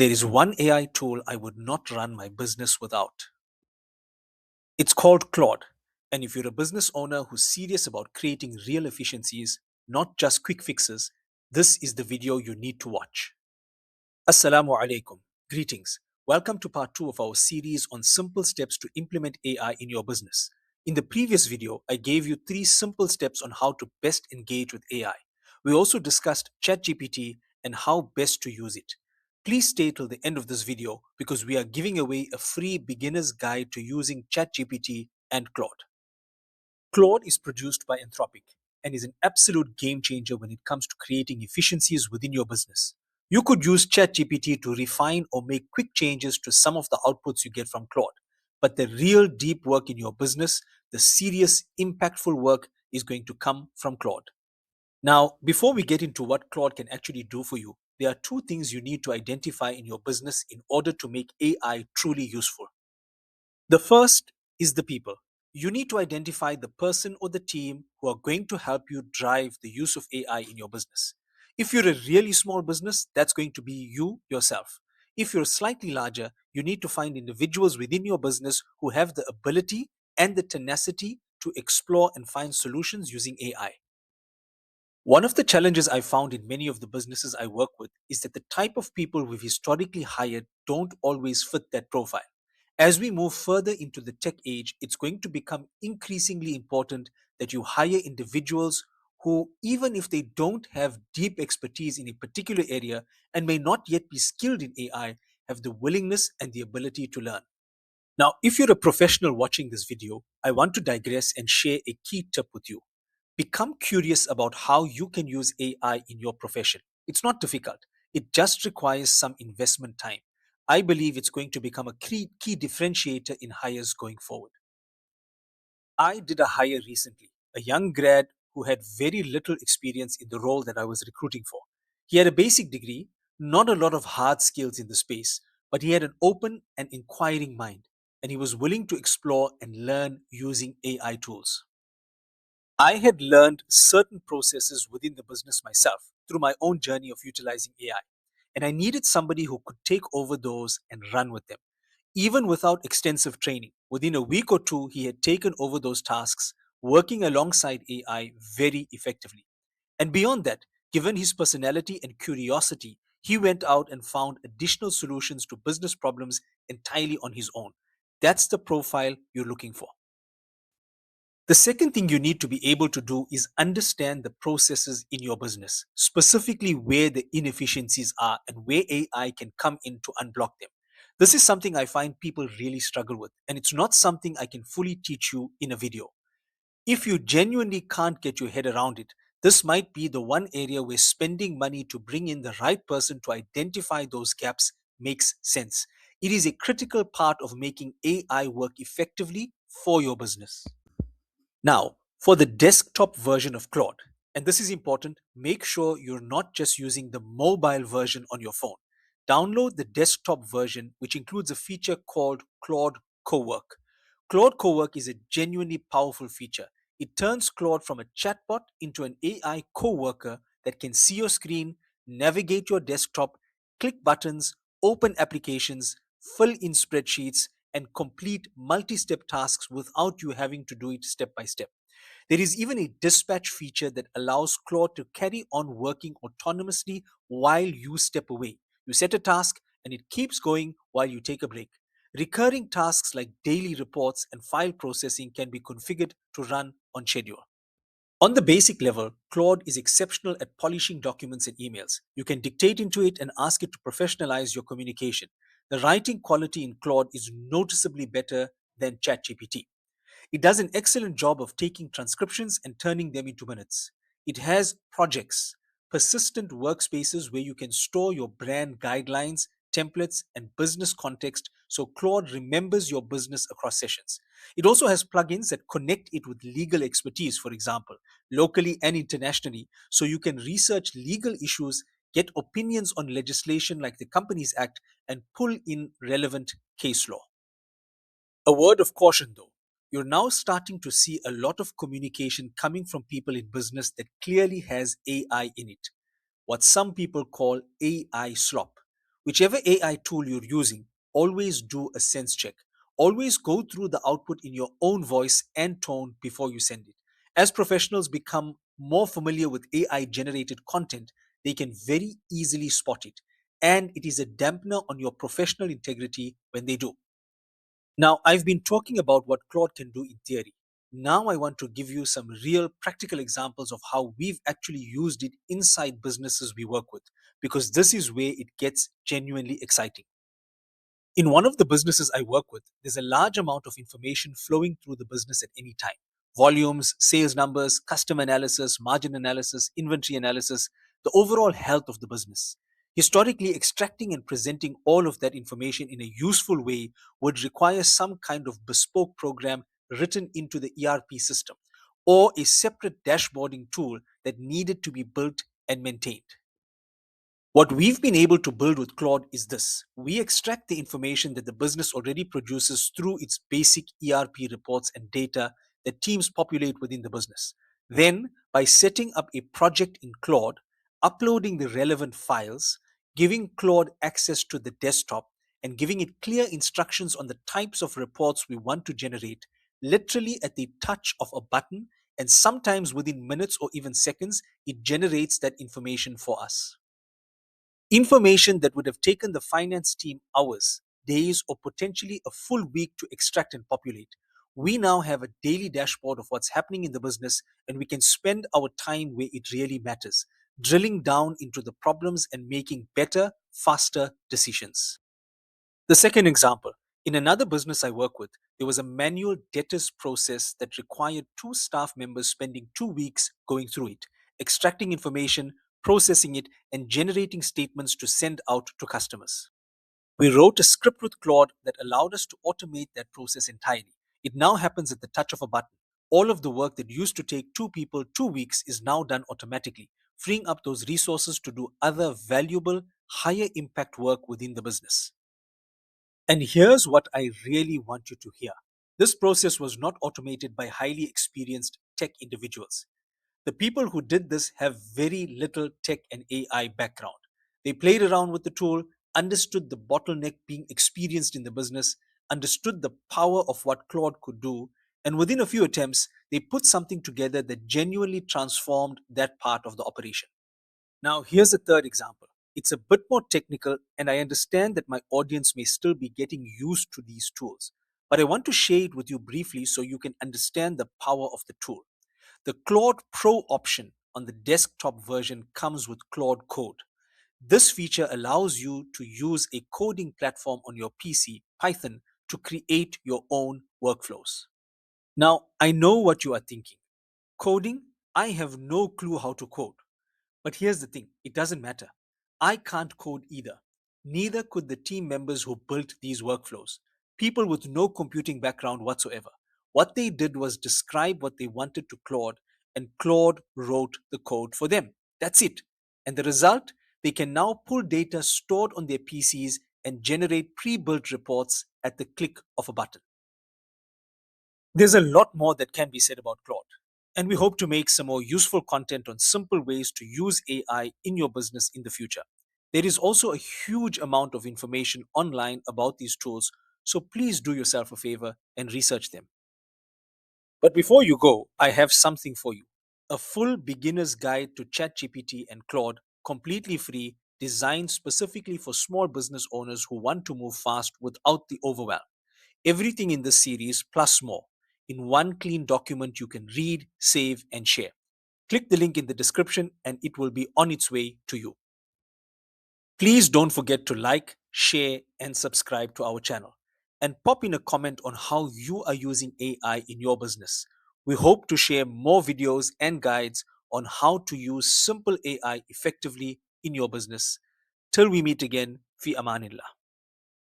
There is one AI tool I would not run my business without. It's called Claude. And if you're a business owner who's serious about creating real efficiencies, not just quick fixes, this is the video you need to watch. Assalamu alaikum. Greetings. Welcome to part 2 of our series on simple steps to implement AI in your business. In the previous video, I gave you 3 simple steps on how to best engage with AI. We also discussed ChatGPT and how best to use it. Please stay till the end of this video because we are giving away a free beginner's guide to using ChatGPT and Claude. Claude is produced by Anthropic and is an absolute game changer when it comes to creating efficiencies within your business. You could use ChatGPT to refine or make quick changes to some of the outputs you get from Claude. But the real deep work in your business, the serious, impactful work, is going to come from Claude. Now, before we get into what Claude can actually do for you, there are 2 things you need to identify in your business in order to make AI truly useful. The first is the people. You need to identify the person or the team who are going to help you drive the use of AI in your business. If you're a really small business, that's going to be you yourself. If you're slightly larger, you need to find individuals within your business who have the ability and the tenacity to explore and find solutions using AI. One of the challenges I found in many of the businesses I work with is that the type of people we've historically hired don't always fit that profile. As we move further into the tech age, it's going to become increasingly important that you hire individuals who, even if they don't have deep expertise in a particular area and may not yet be skilled in AI, have the willingness and the ability to learn. Now, if you're a professional watching this video, I want to digress and share a key tip with you. Become curious about how you can use AI in your profession. It's not difficult. It just requires some investment time. I believe it's going to become a key differentiator in hires going forward. I did a hire recently, a young grad who had very little experience in the role that I was recruiting for. He had a basic degree, not a lot of hard skills in the space, but he had an open and inquiring mind, and he was willing to explore and learn using AI tools. I had learned certain processes within the business myself through my own journey of utilizing AI, and I needed somebody who could take over those and run with them. Even without extensive training, within a week or two, he had taken over those tasks, working alongside AI very effectively. And beyond that, given his personality and curiosity, he went out and found additional solutions to business problems entirely on his own. That's the profile you're looking for. The second thing you need to be able to do is understand the processes in your business, specifically where the inefficiencies are and where AI can come in to unblock them. This is something I find people really struggle with, and it's not something I can fully teach you in a video. If you genuinely can't get your head around it, this might be the one area where spending money to bring in the right person to identify those gaps makes sense. It is a critical part of making AI work effectively for your business. Now, for the desktop version of Claude, and this is important, make sure you're not just using the mobile version on your phone. Download the desktop version, which includes a feature called Claude Cowork. Claude Cowork is a genuinely powerful feature. It turns Claude from a chatbot into an AI coworker that can see your screen, navigate your desktop, click buttons, open applications, fill in spreadsheets, and complete multi-step tasks without you having to do it step by step. There is even a dispatch feature that allows Claude to carry on working autonomously while you step away. You set a task and it keeps going while you take a break. Recurring tasks like daily reports and file processing can be configured to run on schedule. On the basic level, Claude is exceptional at polishing documents and emails. You can dictate into it and ask it to professionalize your communication. The writing quality in Claude is noticeably better than ChatGPT. It does an excellent job of taking transcriptions and turning them into minutes. It has projects, persistent workspaces where you can store your brand guidelines, templates, and business context so Claude remembers your business across sessions. It also has plugins that connect it with legal expertise, for example, locally and internationally, so you can research legal issues, get opinions on legislation like the Companies Act, and pull in relevant case law. A word of caution though, you're now starting to see a lot of communication coming from people in business that clearly has AI in it, what some people call AI slop, Whichever AI tool you're using, always do a sense check. Always go through the output in your own voice and tone before you send it. As professionals become more familiar with AI generated content, they can very easily spot it. And it is a dampener on your professional integrity when they do. Now, I've been talking about what Claude can do in theory. Now, I want to give you some real practical examples of how we've actually used it inside businesses we work with, because this is where it gets genuinely exciting. In one of the businesses I work with, there's a large amount of information flowing through the business at any time: volumes, sales numbers, customer analysis, margin analysis, inventory analysis, the overall health of the business. Historically, extracting and presenting all of that information in a useful way would require some kind of bespoke program written into the ERP system, or a separate dashboarding tool that needed to be built and maintained. What we've been able to build with Claude is this: we extract the information that the business already produces through its basic ERP reports and data that teams populate within the business. Then, by setting up a project in Claude, uploading the relevant files, giving Claude access to the desktop, and giving it clear instructions on the types of reports we want to generate, literally at the touch of a button, and sometimes within minutes or even seconds, it generates that information for us. Information that would have taken the finance team hours, days, or potentially a full week to extract and populate. We now have a daily dashboard of what's happening in the business, and we can spend our time where it really matters, drilling down into the problems and making better, faster decisions. The second example: in another business I work with, there was a manual debtors process that required two staff members spending 2 weeks going through it, extracting information, processing it, and generating statements to send out to customers. We wrote a script with Claude that allowed us to automate that process entirely. It now happens at the touch of a button. All of the work that used to take two people 2 weeks is now done automatically, freeing up those resources to do other valuable, higher impact work within the business. And here's what I really want you to hear: this process was not automated by highly experienced tech individuals. The people who did this have very little tech and AI background. They played around with the tool, understood the bottleneck being experienced in the business, understood the power of what Claude could do, and within a few attempts, they put something together that genuinely transformed that part of the operation. Now, here's a third example. It's a bit more technical, and I understand that my audience may still be getting used to these tools. But I want to share it with you briefly so you can understand the power of the tool. The Claude Pro option on the desktop version comes with Claude Code. This feature allows you to use a coding platform on your PC, Python, to create your own workflows. Now, I know what you are thinking. Coding? I have no clue how to code. But here's the thing: it doesn't matter. I can't code either. Neither could the team members who built these workflows, people with no computing background whatsoever. What they did was describe what they wanted to Claude, and Claude wrote the code for them. That's it. And the result? They can now pull data stored on their PCs and generate pre built reports at the click of a button. There's a lot more that can be said about Claude, and we hope to make some more useful content on simple ways to use AI in your business in the future. There is also a huge amount of information online about these tools, so please do yourself a favor and research them. But before you go, I have something for you: a full beginner's guide to ChatGPT and Claude, completely free, designed specifically for small business owners who want to move fast without the overwhelm. Everything in this series, plus more, in one clean document you can read, save, and share. Click the link in the description and it will be on its way to you. Please don't forget to like, share, and subscribe to our channel. And pop in a comment on how you are using AI in your business. We hope to share more videos and guides on how to use simple AI effectively in your business. Till we meet again, fi amanillah.